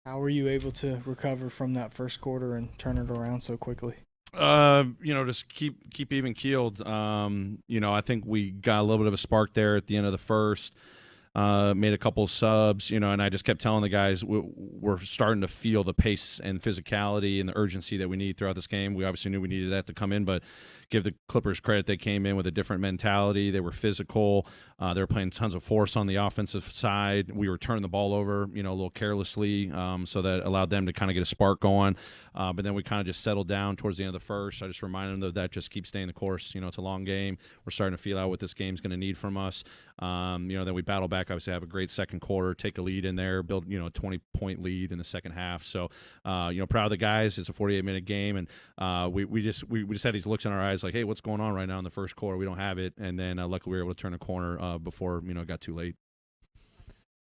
How were you able to recover from that first quarter and turn it around so quickly? Just keep even keeled. I think we got a little bit of a spark there at the end of the first. Made a couple of subs, and I just kept telling the guys we're starting to feel the pace and physicality and the urgency that we need throughout this game. We obviously knew we needed that to come in, but give the Clippers credit. They came in with a different mentality. They were physical. They were playing tons of force on the offensive side. We were turning the ball over, a little carelessly, so that allowed them to kind of get a spark going. But then we kind of just settled down towards the end of the first. I just reminded them that just keep staying the course. It's a long game. We're starting to feel out what this game's going to need from us. Then we battle back. Obviously, have a great second quarter, take a lead in there, build a 20-point lead in the second half. So, proud of the guys. It's a 48-minute game, and we just had these looks in our eyes like, hey, what's going on right now in the first quarter? We don't have it, and then luckily we were able to turn a corner before it got too late.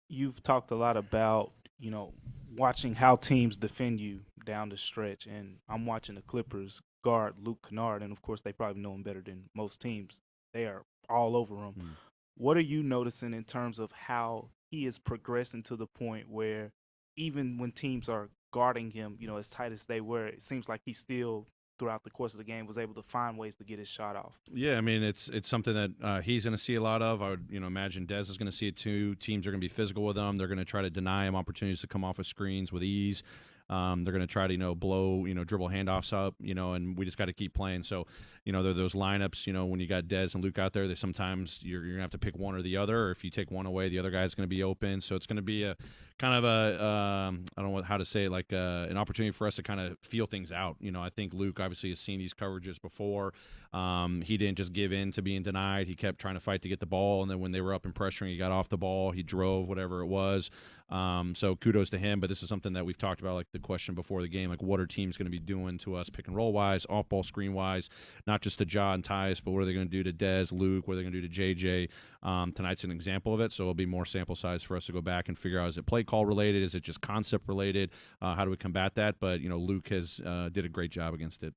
You've talked a lot about, watching how teams defend you down the stretch. And I'm watching the Clippers guard Luke Kennard. And of course, they probably know him better than most teams. They are all over him. What are you noticing in terms of how he is progressing to the point where even when teams are guarding him, as tight as they were, it seems like he still, throughout the course of the game, was able to find ways to get his shot off? Yeah, I mean it's something that he's going to see a lot of. I would imagine Dez is going to see it too. Teams are going to be physical with him. They're going to try to deny him opportunities to come off of screens with ease. They're going to try to blow dribble handoffs up, and we just got to keep playing. So there are those lineups. When you got Dez and Luke out there, they sometimes you're going to have to pick one or the other. Or if you take one away, the other guy's going to be open. So it's going to be a kind of a I don't know how to say it, like an opportunity for us to kind of feel things out. I think Luke obviously has seen these coverages before. He didn't just give in to being denied. He kept trying to fight to get the ball, and then when they were up and pressuring, he got off the ball. He drove, whatever it was. So kudos to him. But this is something that we've talked about, like the question before the game, like what are teams going to be doing to us pick and roll wise, off ball screen wise, not just to Ja and Tyus, but what are they going to do to Dez, Luke, what are they going to do to JJ? Tonight's an example of it. So it'll be more sample size for us to go back and figure out, is it play call related? Is it just concept related? How do we combat that? But, Luke has did a great job against it.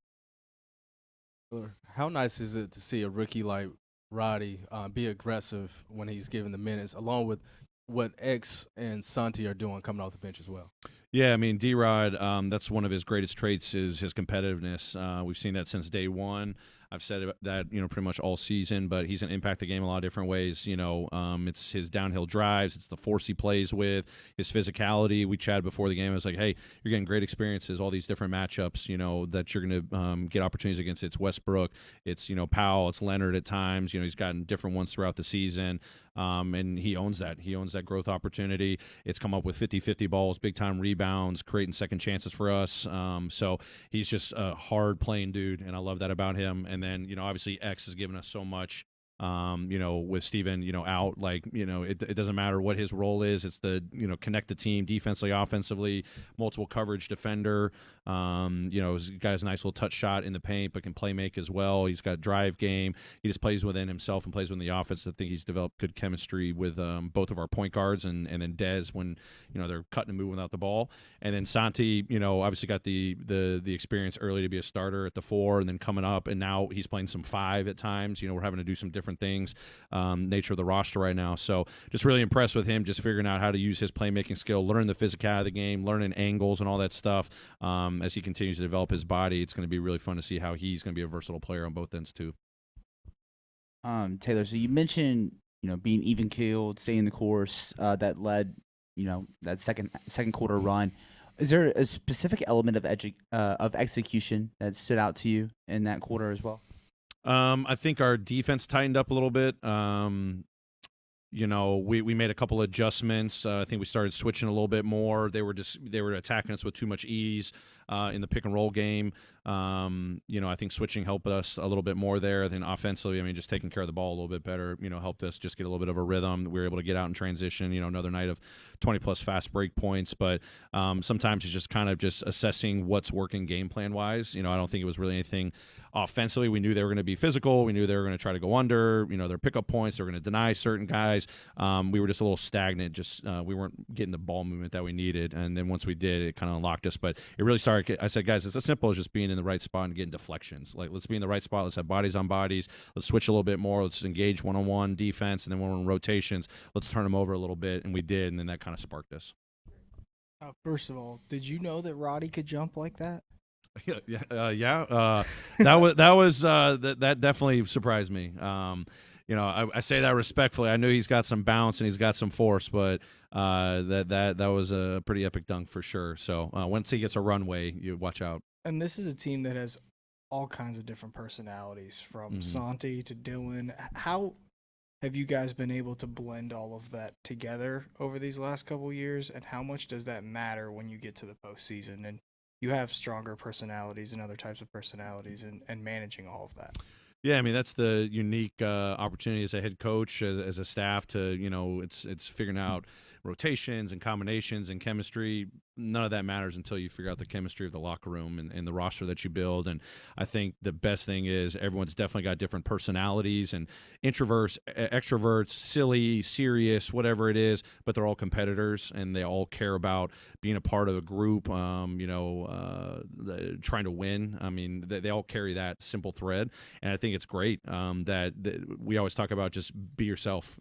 Sure. How nice is it to see a rookie like Roddy be aggressive when he's given the minutes, along with what X and Santi are doing coming off the bench as well? Yeah, I mean, D-Rod, that's one of his greatest traits is his competitiveness. We've seen that since day one. I've said that, pretty much all season, but he's going to impact the game a lot of different ways. It's his downhill drives. It's the force he plays with, his physicality. We chatted before the game. I was like, hey, you're getting great experiences, all these different matchups, that you're going to get opportunities against. It's Westbrook. It's, Powell. It's Leonard at times. He's gotten different ones throughout the season. And he owns that. He owns that growth opportunity. It's come up with 50-50 balls, big-time rebounds, creating second chances for us. So he's just a hard-playing dude, and I love that about him. And then, obviously X has given us so much. With Steven, out, like, it doesn't matter what his role is. It's the, connect the team defensively, offensively, multiple coverage defender. He's got his nice little touch shot in the paint, but can play make as well. He's got a drive game. He just plays within himself and plays within the offense. I think he's developed good chemistry with both of our point guards and then Dez when, they're cutting and moving without the ball. And then Santi, obviously got the experience early to be a starter at the 4 and then coming up, and now he's playing some 5 at times. We're having to do some different things, nature of the roster right now. So just really impressed with him, just figuring out how to use his playmaking skill, learn the physicality of the game, learning angles and all that stuff. As he continues to develop his body, it's going to be really fun to see how he's going to be a versatile player on both ends too. Taylor, so you mentioned, being even keeled, staying the course, that led, that second quarter run. Is there a specific element of execution that stood out to you in that quarter as well? I think our defense tightened up a little bit. We made a couple adjustments. I think we started switching a little bit more. They were attacking us with too much ease in the pick and roll game. I think switching helped us a little bit more there. Then offensively, I mean, just taking care of the ball a little bit better, helped us just get a little bit of a rhythm. We were able to get out in transition, another night of 20-plus fast break points. But sometimes it's just kind of just assessing what's working game plan-wise. I don't think it was really anything offensively. We knew they were going to be physical. We knew they were going to try to go under, their pickup points. They were going to deny certain guys. We were just a little stagnant. Just we weren't getting the ball movement that we needed. And then once we did, it kind of unlocked us. But it really started. I said, guys, it's as simple as just being in the right spot and getting deflections. Like, let's be in the right spot. Let's have bodies on bodies. Let's switch a little bit more. Let's engage one-on-one defense. And then when we're in rotations, let's turn them over a little bit. And we did. And then that kind of sparked us. First of all, did you know that Roddy could jump like that? That definitely surprised me. I say that respectfully. I knew he's got some bounce and he's got some force, but that was a pretty epic dunk for sure. So once he gets a runway, you watch out. And this is a team that has all kinds of different personalities, from Santi to Dylan. How have you guys been able to blend all of that together over these last couple years, and how much does that matter when you get to the postseason and you have stronger personalities and other types of personalities, and managing all of that? Yeah, I mean that's the unique opportunity as a head coach, as a staff to it's figuring out rotations and combinations and chemistry. None of that matters until you figure out the chemistry of the locker room and the roster that you build. And I think the best thing is everyone's definitely got different personalities and introverts, extroverts, silly, serious, whatever it is, but they're all competitors and they all care about being a part of a group, trying to win. I mean, they all carry that simple thread. And I think it's great that we always talk about just be yourself,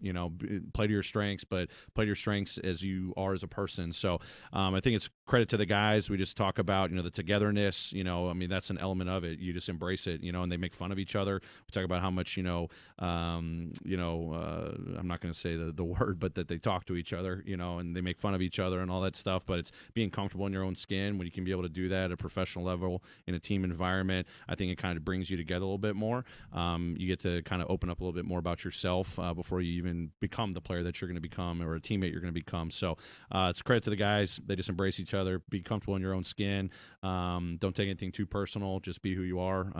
play to your strengths, but play to your strengths as you are as a person. So I think it's credit to the guys. We just talk about, the togetherness, I mean, that's an element of it. You just embrace it, and they make fun of each other. We talk about how much, I'm not going to say the word, but that they talk to each other, and they make fun of each other and all that stuff. But it's being comfortable in your own skin when you can be able to do that at a professional level in a team environment. I think it kind of brings you together a little bit more. You get to kind of open up a little bit more about yourself before you even become the player that you're going to become or a teammate you're going to become. So it's credit to the guys. They just embrace each other, be comfortable in your own skin. Don't take anything too personal. Just be who you are.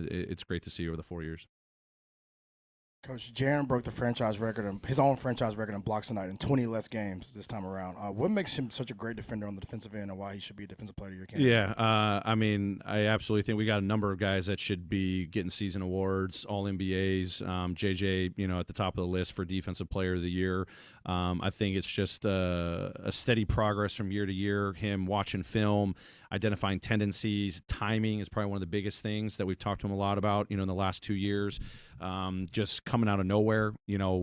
It's great to see you over the 4 years. Coach, Jaren broke his own franchise record in blocks tonight in 20 less games this time around. What makes him such a great defender on the defensive end, and why he should be a defensive player of your candidate? Yeah, I mean, I absolutely think we got a number of guys that should be getting season awards, all NBAs. JJ, at the top of the list for defensive player of the year. I think it's just a steady progress from year to year. Him watching film, identifying tendencies, timing is probably one of the biggest things that we've talked to him a lot about, in the last 2 years. Just coming out of nowhere,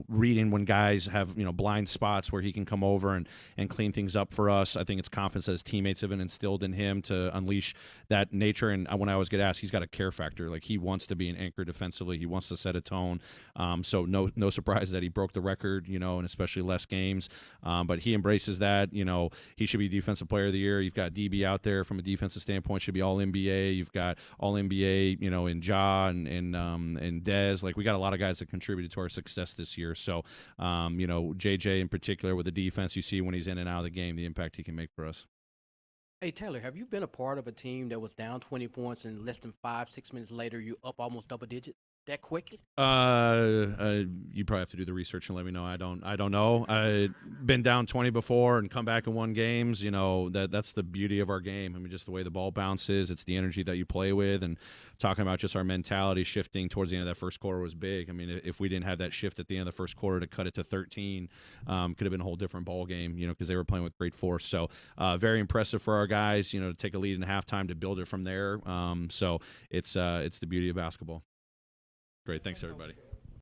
reading when guys have, blind spots where he can come over and clean things up for us. I think it's confidence that his teammates have instilled in him to unleash that nature. And when I always get asked, he's got a care factor. Like, he wants to be an anchor defensively. He wants to set a tone. So no surprise that he broke the record, and especially less games. But he embraces that. He should be defensive player of the year. You've got DB out there from a defensive standpoint, should be all NBA. You've got all NBA, in Ja and Dez. Like, we got a lot of guys that contributed to our success this year. So, JJ in particular with the defense, you see when he's in and out of the game, the impact he can make for us. Hey, Taylor, have you been a part of a team that was down 20 points and less than 5-6 minutes later you up almost double digit that quickly? You probably have to do the research and let me know. I don't know. I've been down 20 before and come back and won games. That's the beauty of our game. I mean, just the way the ball bounces, it's the energy that you play with, and talking about just our mentality shifting towards the end of that first quarter was big. I mean, if we didn't have that shift at the end of the first quarter to cut it to 13, could have been a whole different ball game, because they were playing with great force. So very impressive for our guys, to take a lead in halftime to build it from there. So it's the beauty of basketball. Great. Thanks, everybody.